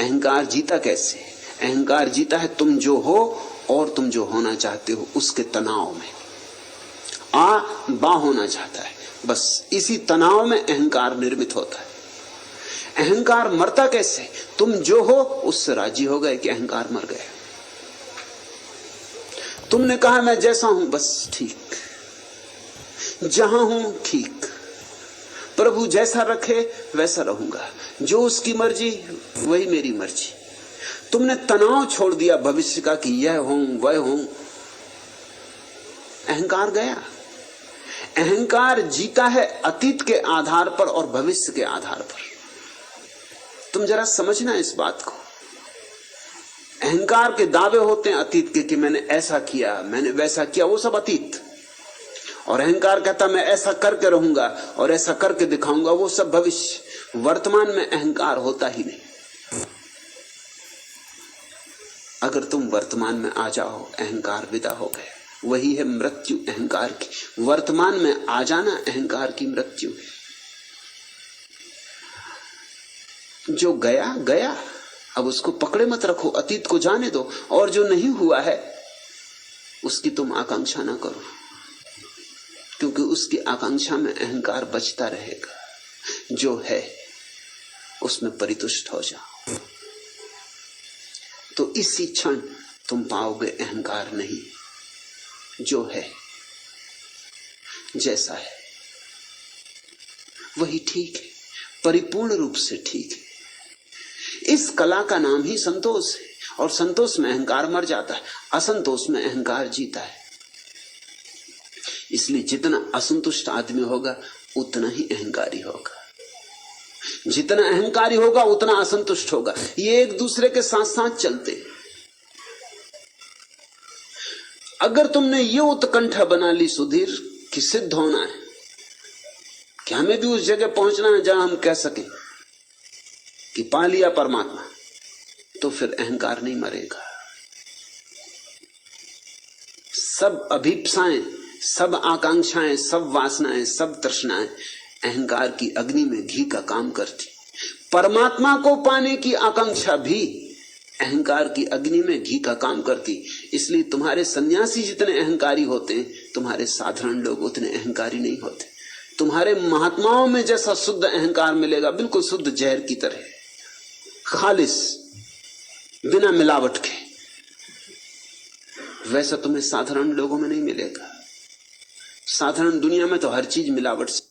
अहंकार जीता कैसे? अहंकार जीता है तुम जो हो और तुम जो होना चाहते हो उसके तनाव में। आ बा होना चाहता है, बस इसी तनाव में अहंकार निर्मित होता है। अहंकार मरता कैसे? तुम जो हो उससे राजी हो गए कि अहंकार मर गया। तुमने कहा मैं जैसा हूं बस ठीक, जहां हूं ठीक, प्रभु जैसा रखे वैसा रहूंगा, जो उसकी मर्जी वही मेरी मर्जी। तुमने तनाव छोड़ दिया भविष्य का कि यह हूं वह हूं। अहंकार गया। अहंकार जीता है अतीत के आधार पर और भविष्य के आधार पर। तुम जरा समझना इस बात को। अहंकार के दावे होते हैं अतीत के कि मैंने ऐसा किया, मैंने वैसा किया, वो सब अतीत। और अहंकार कहता मैं ऐसा करके रहूंगा और ऐसा करके दिखाऊंगा, वो सब भविष्य। वर्तमान में अहंकार होता ही नहीं। अगर तुम वर्तमान में आ जाओ, अहंकार विदा हो गए। वही है मृत्यु अहंकार की। वर्तमान में आ जाना अहंकार की मृत्यु है। जो गया गया, अब उसको पकड़े मत रखो, अतीत को जाने दो। और जो नहीं हुआ है उसकी तुम आकांक्षा ना करो, क्योंकि उसकी आकांक्षा में अहंकार बचता रहेगा। जो है उसमें परितुष्ट हो जाओ, तो इसी क्षण तुम पाओगे अहंकार नहीं। जो है जैसा है वही ठीक है, परिपूर्ण रूप से ठीक है। इस कला का नाम ही संतोष है, और संतोष में अहंकार मर जाता है, असंतोष में अहंकार जीता है। इसलिए जितना असंतुष्ट आदमी होगा उतना ही अहंकारी होगा, जितना अहंकारी होगा उतना असंतुष्ट होगा। ये एक दूसरे के साथ साथ चलते हैं। अगर तुमने ये उत्कंठा बना ली सुधीर कि सिद्ध होना है, कि हमें भी उस जगह पहुंचना है जहां हम कह सकें कि पा लिया परमात्मा, तो फिर अहंकार नहीं मरेगा। सब अभिप्साएं, सब आकांक्षाएं, सब वासनाएं, सब तृष्णाएं अहंकार की अग्नि में घी का काम करती। परमात्मा को पाने की आकांक्षा भी अहंकार की अग्नि में घी का काम करती। इसलिए तुम्हारे सन्यासी जितने अहंकारी होते हैं, तुम्हारे साधारण लोग उतने अहंकारी नहीं होते। तुम्हारे महात्माओं में जैसा शुद्ध अहंकार मिलेगा, बिल्कुल शुद्ध जहर की तरह, खालिस, बिना मिलावट के, वैसा तुम्हें साधारण लोगों में नहीं मिलेगा। साधारण दुनिया में तो हर चीज मिलावट से